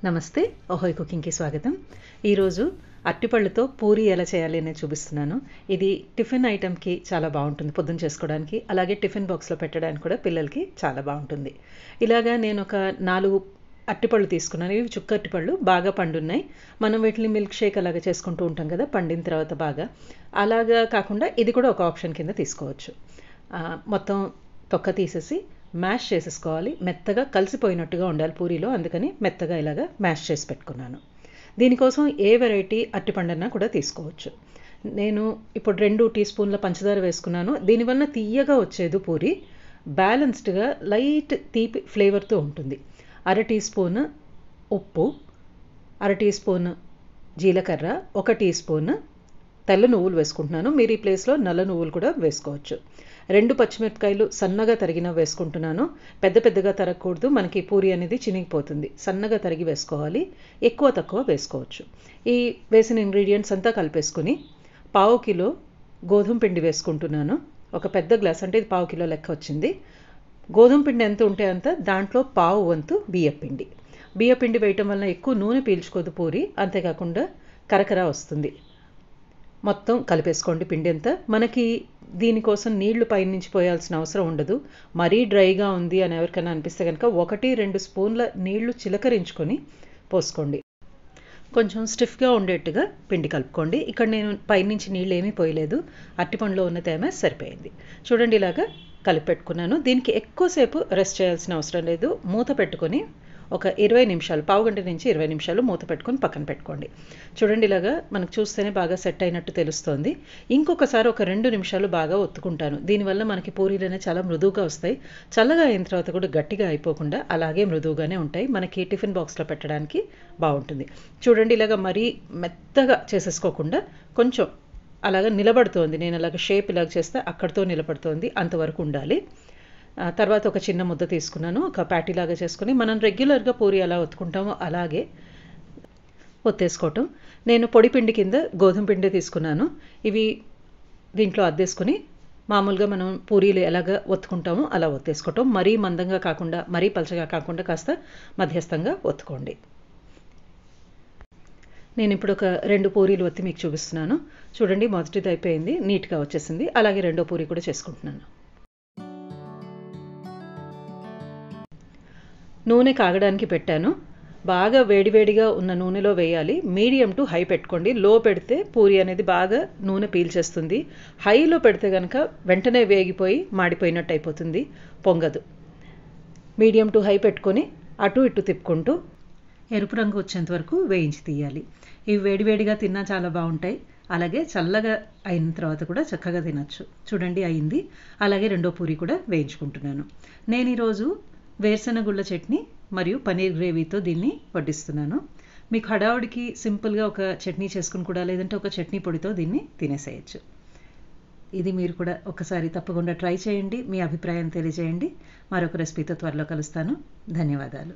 నమస్తే, ఓహోయ్ కుకింగ్కి స్వాగతం. ఈరోజు అరటిపళ్ళతో పూరి ఎలా చేయాలి అనేది చూపిస్తున్నాను. ఇది టిఫిన్ ఐటెంకి చాలా బాగుంటుంది, పొద్దున చేసుకోవడానికి. అలాగే టిఫిన్ బాక్స్లో పెట్టడానికి కూడా పిల్లలకి చాలా బాగుంటుంది. ఇలాగా నేను ఒక 4 అరటిపళ్ళు తీసుకున్నాను. ఇవి చుక్క అరటిపళ్ళు, బాగా పండున్నాయి. మనం వీటిని మిల్క్ షేక్ అలాగా చేసుకుంటూ ఉంటాం కదా, పండిన తర్వాత బాగా. అలాగా కాకుండా ఇది కూడా ఒక ఆప్షన్ కింద తీసుకోవచ్చు. మొత్తం తొక్క తీసేసి మ్యాష్ చేసేసుకోవాలి. మెత్తగా కలిసిపోయినట్టుగా ఉండాలి పూరీలో, అందుకని మెత్తగా ఇలాగా మ్యాష్ చేసి పెట్టుకున్నాను. దీనికోసం ఏ వెరైటీ అరటిపండన్నా కూడా తీసుకోవచ్చు. నేను ఇప్పుడు 2 టీ స్పూన్ల పంచదార వేసుకున్నాను. దీనివల్ల తీయగా వచ్చేది పూరి, బ్యాలెన్స్డ్గా లైట్ తీపి ఫ్లేవర్తో ఉంటుంది. 1 టీ స్పూన్ ఉప్పు, 1 టీ స్పూన్ జీలకర్ర, 1 టీ స్పూన్ తెల్ల నువ్వులు వేసుకుంటున్నాను. మీరు ఈ ప్లేస్లో నల్ల నువ్వులు కూడా వేసుకోవచ్చు. 2 పచ్చిమిరపకాయలు సన్నగా తరిగిన వేసుకుంటున్నాను. పెద్దగా తరగకూడదు, మనకి పూరి అనేది చినిగిపోతుంది. సన్నగా తరిగి వేసుకోవాలి. ఎక్కువ తక్కువ వేసుకోవచ్చు. ఈ వేసిన ఇంగ్రీడియంట్స్ అంతా కలిపేసుకుని 1/2 కిలో గోధుమ పిండి వేసుకుంటున్నాను. ఒక పెద్ద గ్లాస్, అంటే ఇది 1/2 కిలో లెక్క వచ్చింది. గోధుమ పిండి ఎంత ఉంటే అంత, దాంట్లో 1/2 వంతు బియ్యపిండి. బియ్యపిండి వేయటం వలన ఎక్కువ నూనె పీల్చుకోదు పూరి, అంతేకాకుండా కరకర వస్తుంది. మొత్తం కలిపేసుకోండి పిండి అంతా. మనకి దీనికోసం నీళ్లు పైనుంచి పోయాల్సిన అవసరం ఉండదు. మరీ డ్రైగా ఉంది అని ఎవరికైనా అనిపిస్తే కనుక 1-2 స్పూన్ల నీళ్లు చిలకరించుకొని పోసుకోండి. కొంచెం స్టిఫ్గా ఉండేట్టుగా పిండి కలుపుకోండి. ఇక్కడ నేను పైనుంచి నీళ్ళు ఏమీ పోయలేదు, అరటిపండులో ఉన్న తేమ సరిపోయింది. చూడండి, ఇలాగా కలిపి పెట్టుకున్నాను. దీనికి ఎక్కువసేపు రెస్ట్ చేయాల్సిన అవసరం లేదు. మూత పెట్టుకొని ఒక 20 నిమిషాలు, 1/2 గంట నుంచి 20 నిమిషాలు మూత పెట్టుకొని పక్కన పెట్టుకోండి. చూడండి, ఇలాగా మనకు చూస్తేనే బాగా సెట్ అయినట్టు తెలుస్తోంది. ఇంకొకసారి ఒక 2 నిమిషాలు బాగా ఒత్తుకుంటాను. దీనివల్ల మనకి పూరీలు అనేవి చాలా మృదువుగా వస్తాయి. చల్లగా అయిన తర్వాత కూడా గట్టిగా అయిపోకుండా అలాగే మృదువుగానే ఉంటాయి. మనకి టిఫిన్ బాక్స్లో పెట్టడానికి బాగుంటుంది. చూడండి, ఇలాగ మరీ మెత్తగా చేసేసుకోకుండా కొంచెం అలాగ నిలబడుతోంది. నేను అలాగ షేప్ ఇలాగ చేస్తే అక్కడితో నిలబడుతోంది, అంతవరకు ఉండాలి. తర్వాత ఒక చిన్న ముద్ద తీసుకున్నాను, ఒక ప్యాటీలాగా చేసుకుని మనం రెగ్యులర్గా పూరి ఎలా ఒత్తుకుంటామో అలాగే ఒత్తేసుకోవటం. నేను పొడి పిండి కింద గోధుమ పిండి తీసుకున్నాను. ఇవి దీంట్లో అద్దేసుకొని మామూలుగా మనం పూరీలు ఎలాగ ఒత్తుకుంటామో అలా ఒత్తేసుకోవటం. మరీ మందంగా కాకుండా, మరీ పలచగా కాకుండా కాస్త మధ్యస్థంగా ఒత్తుకోండి. నేను ఇప్పుడు ఒక 2 పూరీలు ఒత్తి మీకు చూపిస్తున్నాను. చూడండి, మొదటిది అయిపోయింది, నీట్గా వచ్చేసింది. అలాగే రెండో పూరి కూడా చేసుకుంటున్నాను. నూనె కాగడానికి పెట్టాను. బాగా వేడివేడిగా ఉన్న నూనెలో వేయాలి. మీడియం టు హై పెట్టుకోండి. లో పెడితే పూరి అనేది బాగా నూనె పీల్చేస్తుంది. హైలో పెడితే కనుక వెంటనే వేగిపోయి మాడిపోయినట్టు అయిపోతుంది, పొంగదు. మీడియం టు హై పెట్టుకొని అటు ఇటు తిప్పుకుంటూ ఎరుపు రంగు వచ్చేంత వరకు వేయించి తీయాలి. ఇవి వేడివేడిగా తిన్నా చాలా బాగుంటాయి. అలాగే చల్లగా అయిన తర్వాత కూడా చక్కగా తినచ్చు. చూడండి, అయింది. అలాగే రెండో పూరి కూడా వేయించుకుంటున్నాను. నేను ఈరోజు వేరుశనగుళ్ళ చట్నీ మరియు పన్నీర్ గ్రేవీతో దీన్ని వడ్డిస్తున్నాను. మీకు హడావుడికి సింపుల్గా ఒక చట్నీ చేసుకుని కూడా, లేదంటే ఒక చట్నీ పొడితో దీన్ని తినేసేయచ్చు. ఇది మీరు కూడా ఒకసారి తప్పకుండా ట్రై చేయండి. మీ అభిప్రాయం తెలియజేయండి. మరొక రెసిపీతో త్వరలో కలుస్తాను. ధన్యవాదాలు.